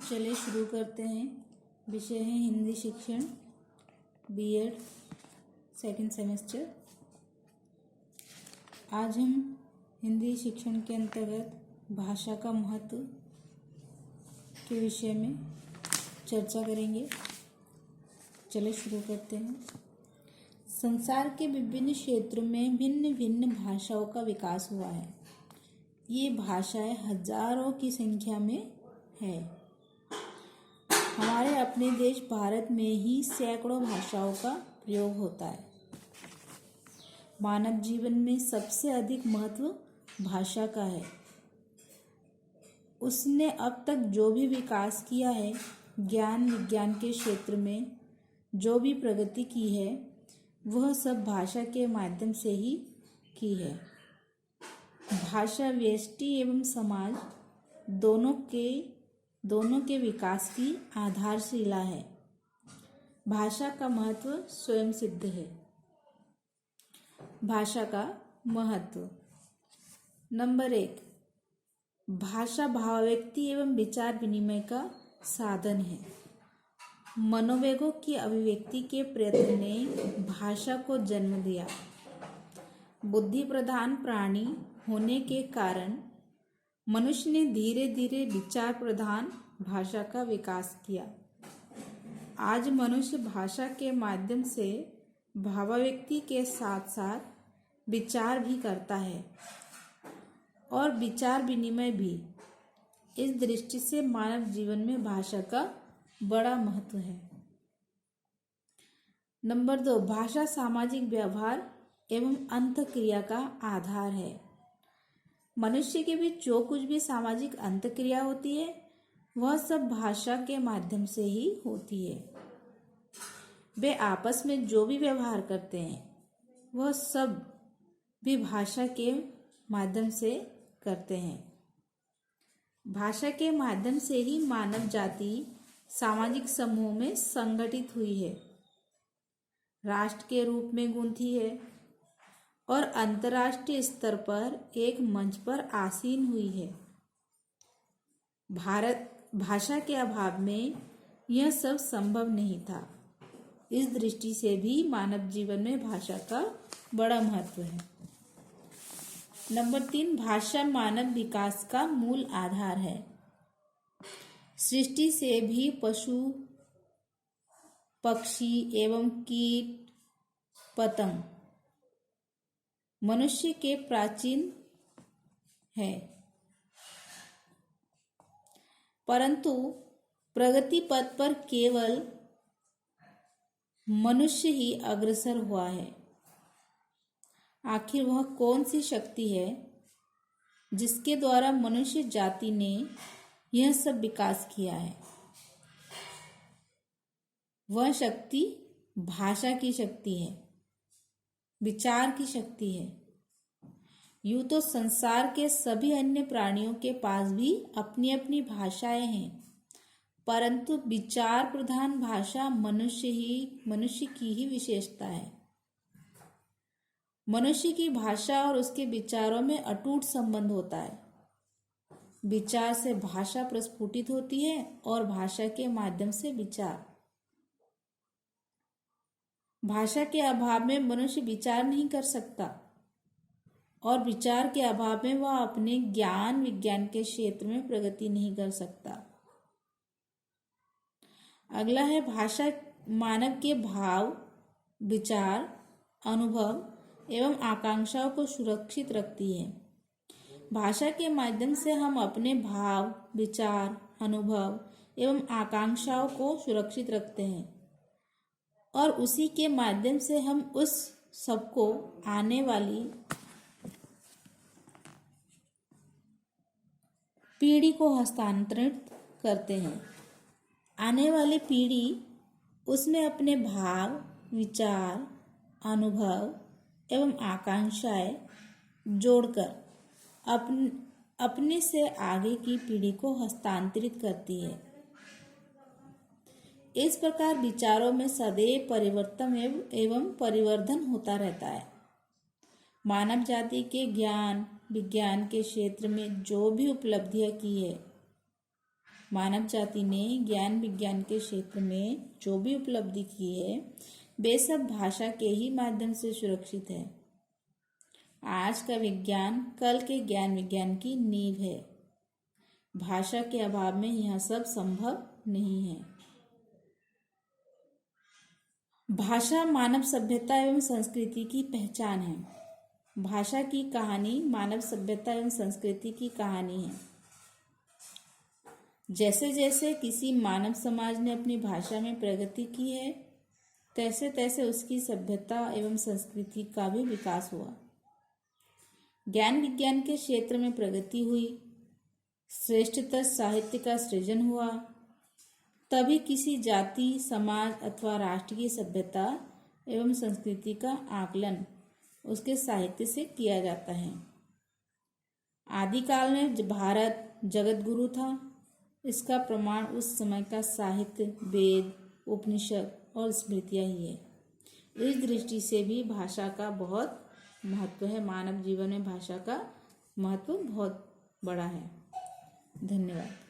चलिए शुरू करते हैं। विषय है हिंदी शिक्षण, बीएड सेकंड सेमेस्टर। आज हम हिंदी शिक्षण के अंतर्गत भाषा का महत्व के विषय में चर्चा करेंगे। चलिए शुरू करते हैं। संसार के विभिन्न क्षेत्रों में भिन्न भिन्न भाषाओं का विकास हुआ है। ये भाषाएं हजारों की संख्या में है। हमारे अपने देश भारत में ही सैकड़ों भाषाओं का प्रयोग होता है। मानव जीवन में सबसे अधिक महत्व भाषा का है। उसने अब तक जो भी विकास किया है, ज्ञान विज्ञान के क्षेत्र में जो भी प्रगति की है, वह सब भाषा के माध्यम से ही की है। भाषा व्यष्टि एवं समाज दोनों के विकास की आधारशिला है। भाषा का महत्व स्वयं सिद्ध है। भाषा का महत्व नंबर 1, भाषा भावाव्यक्ति एवं विचार विनिमय का साधन है। मनोवेगों की अभिव्यक्ति के प्रयत्न ने भाषा को जन्म दिया। बुद्धि प्रधान प्राणी होने के कारण मनुष्य ने धीरे धीरे विचार प्रधान भाषा का विकास किया। आज मनुष्य भाषा के माध्यम से भावाव्यक्ति के साथ साथ विचार भी करता है और विचार विनिमय भी। इस दृष्टि से मानव जीवन में भाषा का बड़ा महत्व है। नंबर 2, भाषा सामाजिक व्यवहार एवं अंतःक्रिया का आधार है। मनुष्य के बीच जो कुछ भी सामाजिक अंतःक्रिया होती है, वह सब भाषा के माध्यम से ही होती है। वे आपस में जो भी व्यवहार करते हैं, वह सब भी भाषा के माध्यम से करते हैं। भाषा के माध्यम से ही मानव जाति सामाजिक समूह में संगठित हुई है, राष्ट्र के रूप में गूंथी है और अंतर्राष्ट्रीय स्तर पर एक मंच पर आसीन हुई है। भाषा के अभाव में यह सब संभव नहीं था। इस दृष्टि से भी मानव जीवन में भाषा का बड़ा महत्व है। नंबर 3, भाषा मानव विकास का मूल आधार है। सृष्टि से भी पशु पक्षी एवं कीट पतंग मनुष्य के प्राचीन है, परंतु प्रगति पथ पर केवल मनुष्य ही अग्रसर हुआ है। आखिर वह कौन सी शक्ति है जिसके द्वारा मनुष्य जाति ने यह सब विकास किया है? वह शक्ति भाषा की शक्ति है, विचार की शक्ति है। यूं तो संसार के सभी अन्य प्राणियों के पास भी अपनी अपनी भाषाएं हैं, परंतु विचार प्रधान भाषा मनुष्य की ही विशेषता है। मनुष्य की भाषा और उसके विचारों में अटूट संबंध होता है। विचार से भाषा प्रस्फुटित होती है और भाषा के माध्यम से विचार। भाषा के अभाव में मनुष्य विचार नहीं कर सकता और विचार के अभाव में वह अपने ज्ञान विज्ञान के क्षेत्र में प्रगति नहीं कर सकता। अगला है, भाषा मानव के भाव, विचार, अनुभव एवं आकांक्षाओं को सुरक्षित रखती है। भाषा के माध्यम से हम अपने भाव, विचार, अनुभव एवं आकांक्षाओं को सुरक्षित रखते हैं और उसी के माध्यम से हम उस सबको आने वाली पीढ़ी को हस्तांतरित करते हैं। आने वाली पीढ़ी उसमें अपने भाव, विचार, अनुभव एवं आकांक्षाएं जोड़कर अपने से आगे की पीढ़ी को हस्तांतरित करती है। इस प्रकार विचारों में सदैव परिवर्तन एवं परिवर्धन होता रहता है। मानव जाति के ज्ञान विज्ञान के क्षेत्र में जो भी उपलब्धियां की है, मानव जाति ने ज्ञान विज्ञान के क्षेत्र में जो भी उपलब्धि की है वे सब भाषा के ही माध्यम से सुरक्षित है। आज का विज्ञान कल के ज्ञान विज्ञान की नींव है। भाषा के अभाव में यह सब संभव नहीं है। भाषा मानव सभ्यता एवं संस्कृति की पहचान है। भाषा की कहानी मानव सभ्यता एवं संस्कृति की कहानी है। जैसे जैसे किसी मानव समाज ने अपनी भाषा में प्रगति की है, तैसे तैसे उसकी सभ्यता एवं संस्कृति का भी विकास हुआ। ज्ञान विज्ञान के क्षेत्र में प्रगति हुई, श्रेष्ठतर साहित्य का सृजन हुआ, तभी किसी जाति, समाज अथवा राष्ट्र की सभ्यता एवं संस्कृति का आकलन उसके साहित्य से किया जाता है। आदिकाल में भारत जगत गुरु था। इसका प्रमाण उस समय का साहित्य, वेद, उपनिषद और स्मृतियाँ ही है। इस दृष्टि से भी भाषा का बहुत महत्व है। मानव जीवन में भाषा का महत्व बहुत बड़ा है। धन्यवाद।